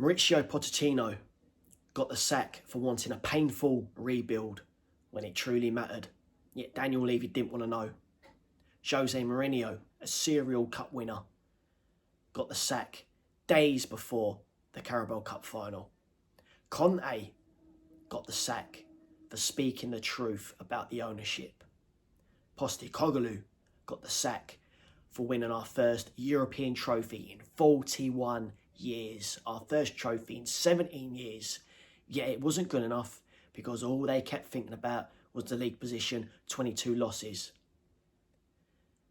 Mauricio Pochettino got the sack for wanting a painful rebuild when it truly mattered. Yet Daniel Levy didn't want to know. Jose Mourinho, a serial cup winner, got the sack days before the Carabao Cup final. Conte got the sack for speaking the truth about the ownership. Postecoglou got the sack for winning our first European trophy in 41 years. Our first trophy in 17 years. Yet it wasn't good enough because all they kept thinking about was the league position, 22 losses.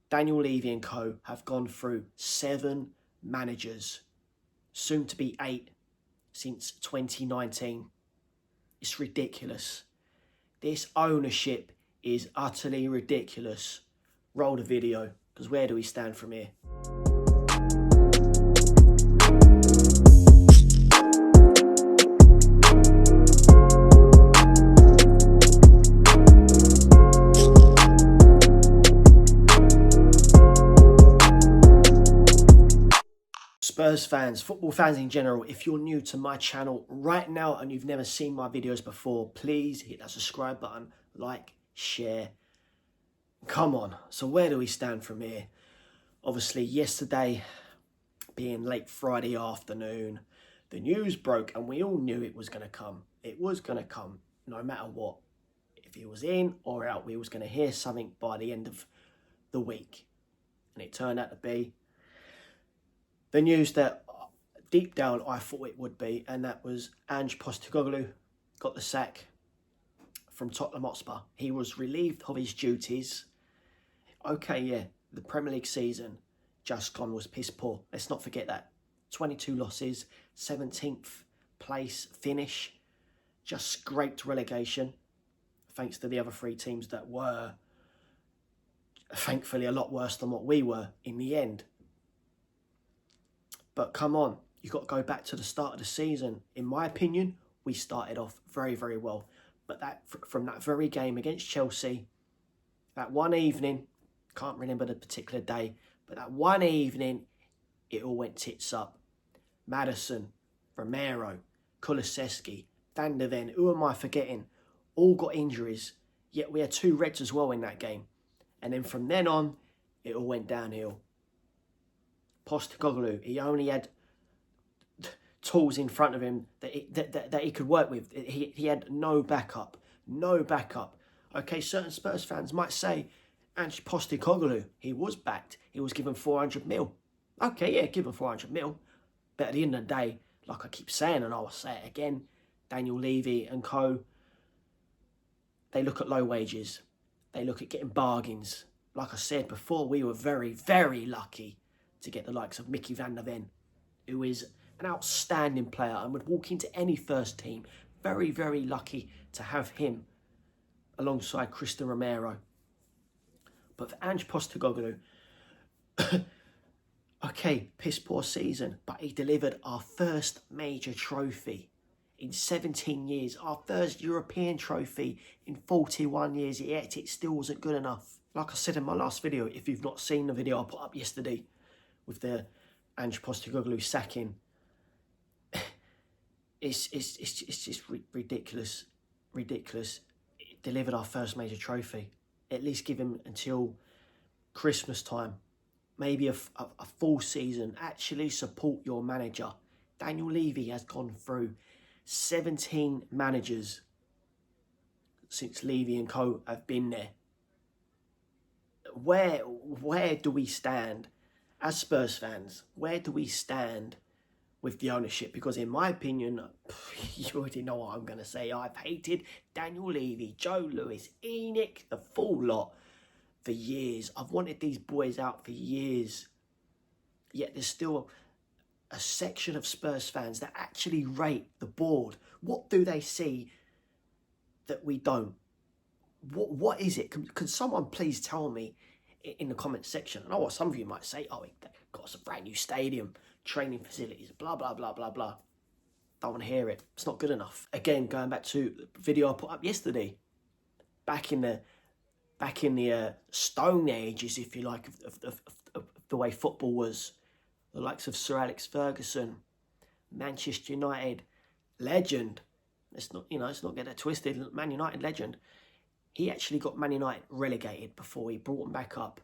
Daniel Levy and co have gone through 7 managers, soon to be 8, since 2019. It's ridiculous. This ownership is utterly ridiculous. Roll the video, because where do we stand from here? Spurs fans, football fans in general, if you're new to my channel right now and you've never seen my videos before, please hit that subscribe button, like, share. Come on, so where do we stand from here? Obviously, yesterday, being late Friday afternoon, the news broke and we all knew it was going to come. It was going to come no matter what. If he was in or out, we was going to hear something by the end of the week. And it turned out to be the news that deep down I thought it would be, and that was Ange Postecoglou got the sack from Tottenham Hotspur. He was relieved of his duties. Okay, yeah, the Premier League season just gone was piss poor. Let's not forget that. 22 losses, 17th place finish, just scraped relegation, thanks to the other 3 teams that were, thankfully, a lot worse than what we were in the end. But come on, you've got to go back to the start of the season. In my opinion, we started off very, very well. But that from that very game against Chelsea, that one evening, can't remember the particular day, but that one evening, it all went tits up. Maddison, Romero, Kulusevski, Van der Ven, who am I forgetting? All got injuries, yet we had 2 reds as well in that game. And then from then on, it all went downhill. Postecoglou, he only had tools in front of him that he could work with. He had no backup. No backup. Okay, certain Spurs fans might say, Ange Postecoglou, he was backed. He was given 400 mil. Okay, yeah, given 400 mil. But at the end of the day, like I keep saying, and I will say it again, Daniel Levy and co, they look at low wages. They look at getting bargains. Like I said before, we were very, very lucky to get the likes of Mickey Van der Ven, who is an outstanding player and would walk into any first team. Very, very lucky to have him alongside Cristian Romero. But for Ange Postecoglou, okay, piss poor season, but he delivered our first major trophy in 17 years, our first European trophy in 41 years, yet it still wasn't good enough. Like I said in my last video, if you've not seen the video I put up yesterday with the Ange Postecoglou sacking, it's just ridiculous. Ridiculous. It delivered our first major trophy. At least give him until Christmas time. Maybe a full season. Actually support your manager. Daniel Levy has gone through 17 managers since Levy and co have been there. Where do we stand as Spurs fans? Where do we stand with the ownership? Because in my opinion, you already know what I'm going to say. I've hated Daniel Levy, Joe Lewis, Enoch, the full lot for years. I've wanted these boys out for years. Yet there's still a section of Spurs fans that actually rate the board. What do they see that we don't? What is it? Can someone please tell me in the comment section? I know what some of you might say. Oh, they've got us a brand new stadium, training facilities, blah, blah, blah, blah, blah. Don't want to hear it. It's not good enough. Again, going back to the video I put up yesterday, back in the Stone Ages, if you like, of the way football was, the likes of Sir Alex Ferguson, Manchester United legend. Let's not get it twisted. Man United legend. He actually got Man United relegated before he brought them back up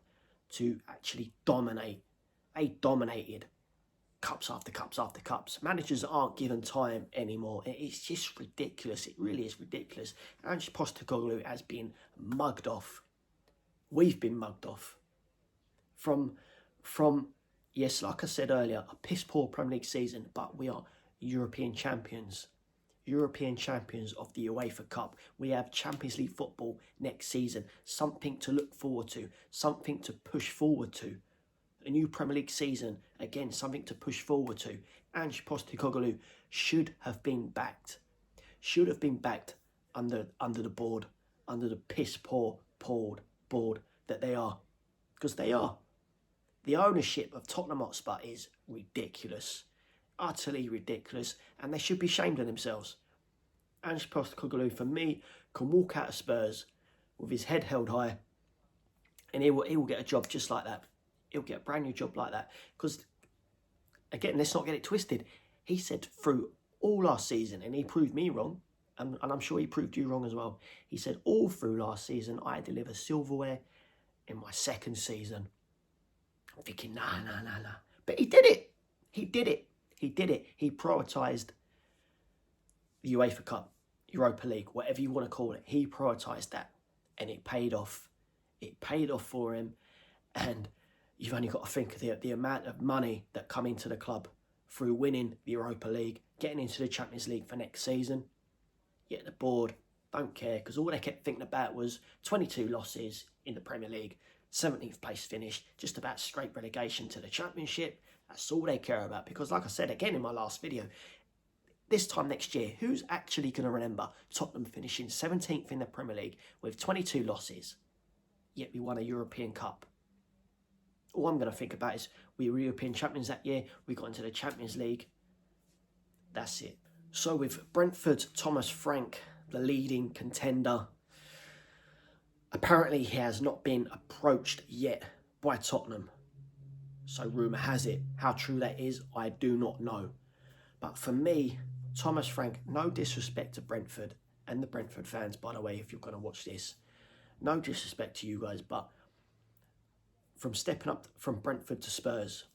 to actually dominate. They dominated cups after cups after cups. Managers aren't given time anymore. It's just ridiculous. It really is ridiculous. Ange Postecoglou has been mugged off. We've been mugged off. From yes, like I said earlier, a piss poor Premier League season, but we are European champions. European champions of the UEFA Cup. We have Champions League football next season. Something to look forward to. Something to push forward to. A new Premier League season. Again, something to push forward to. Ange Postecoglou should have been backed. Should have been backed under the board. Under the piss poor board that they are. Because they are. The ownership of Tottenham Hotspur is ridiculous. Utterly ridiculous, and they should be ashamed of themselves. Ange Postecoglou, for me, can walk out of Spurs with his head held high, and he will get a job just like that. He'll get a brand new job like that. Because, again, let's not get it twisted. He said through all last season, and he proved me wrong, and I'm sure he proved you wrong as well. He said all through last season, I delivered silverware in my second season. I'm thinking, nah. But he did it. He did it. He prioritised the UEFA Cup, Europa League, whatever you want to call it. He prioritised that, and it paid off. It paid off for him, and you've only got to think of the amount of money that come into the club through winning the Europa League, getting into the Champions League for next season. Yet the board don't care, because all they kept thinking about was 22 losses in the Premier League, 17th place finish, just about straight relegation to the Championship. That's all they care about, because like I said again in my last video, this time next year, who's actually going to remember Tottenham finishing 17th in the Premier League with 22 losses, yet we won a European Cup? All I'm going to think about is we were European champions that year, we got into the Champions League. That's it. So with Brentfords Thomas Frank, the leading contender, apparently he has not been approached yet by Tottenham. So rumour has it. How true that is, I do not know. But for me, Thomas Frank, no disrespect to Brentford and the Brentford fans, by the way, if you're going to watch this. No disrespect to you guys, but from stepping up from Brentford to Spurs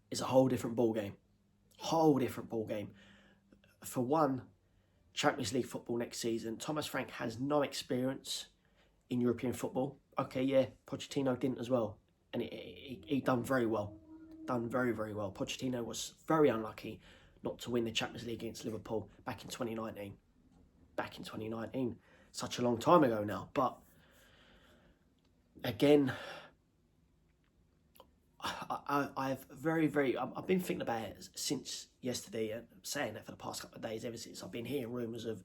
is a whole different ballgame. Whole different ballgame. For one, Champions League football next season. Thomas Frank has no experience in European football. Okay, yeah, Pochettino didn't as well. And he done very well. Done very, very well. Pochettino was very unlucky not to win the Champions League against Liverpool back in 2019. Back in 2019. Such a long time ago now. But, again, I've been thinking about it since yesterday, and saying that for the past couple of days, ever since I've been hearing rumours of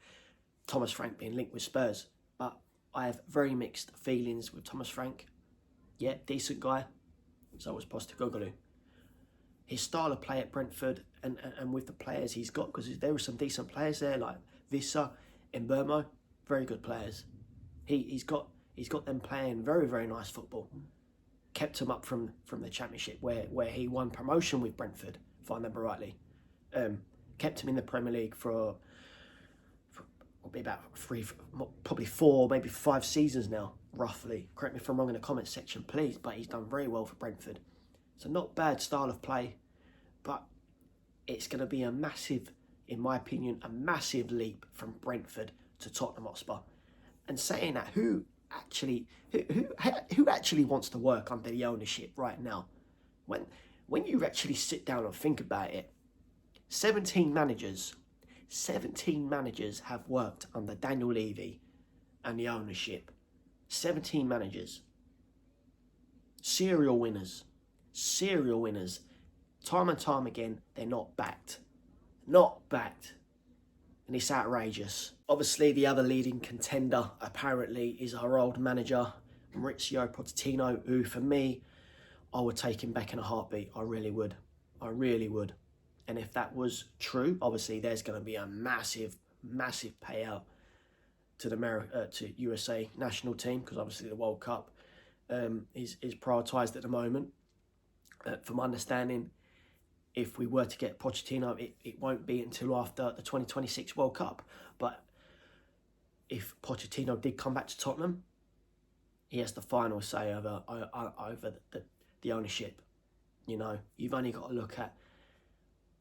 Thomas Frank being linked with Spurs. But I have very mixed feelings with Thomas Frank. Yeah, decent guy. So was Postecoglou. His style of play at Brentford and with the players he's got, because there were some decent players there like Vissa and Burmo, very good players. He's got them playing very, very nice football. Kept him up from the Championship where he won promotion with Brentford, if I remember rightly. Kept him in the Premier League for probably about 4, maybe 5 seasons now, roughly. Correct me if I'm wrong in the comments section, please. But he's done very well for Brentford. So not bad style of play, but it's going to be a massive, in my opinion, a massive leap from Brentford to Tottenham Hotspur. And saying that, who actually wants to work under the ownership right now? When you actually sit down and think about it, 17 managers have worked under Daniel Levy and the ownership. 17 managers. Serial winners. Time and time again, they're not backed. And it's outrageous. Obviously, the other leading contender, apparently, is our old manager, Mauricio Pochettino, who, for me, I would take him back in a heartbeat. I really would. And if that was true, obviously, there's going to be a massive payout to the USA national team, because obviously the World Cup is prioritised at the moment. From my understanding, if we were to get Pochettino, it won't be until after the 2026 World Cup. But if Pochettino did come back to Tottenham, he has the final say over the ownership. You know, you've only got to look at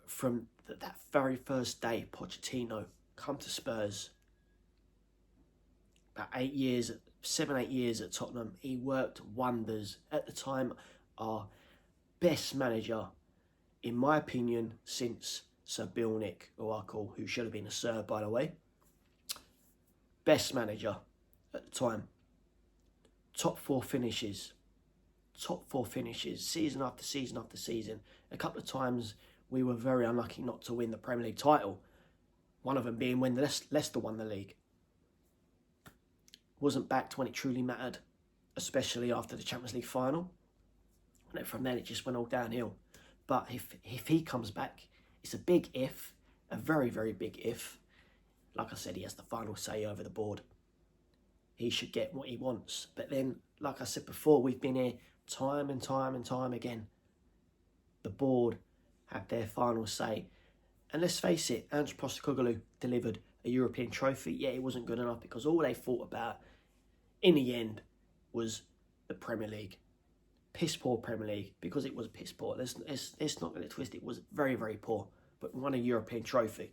from that very first day Pochettino come to Spurs. About 7, 8 years at Tottenham, he worked wonders. At the time, our best manager, in my opinion, since Sir Bill Nick, who should have been a Sir, by the way. Best manager at the time. Top four finishes, season after season after season. A couple of times we were very unlucky not to win the Premier League title. One of them being when Leicester won the league. Wasn't backed when it truly mattered, especially after the Champions League final. And then from then it just went all downhill. But if he comes back, it's a big if, a very, very big if. Like I said, he has the final say over the board. He should get what he wants. But then, like I said before, we've been here time and time again. The board had their final say. And let's face it, Ange Postecoglou delivered a European trophy. Yeah, it wasn't good enough because all they thought about, in the end, was the Premier League. Piss poor Premier League, because it was piss poor. Let's not get it twisted. It was very, very poor. But won a European trophy.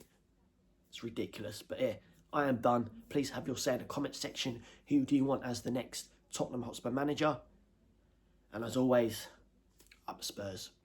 It's ridiculous. But yeah, I am done. Please have your say in the comment section. Who do you want as the next Tottenham Hotspur manager? And as always, up the Spurs.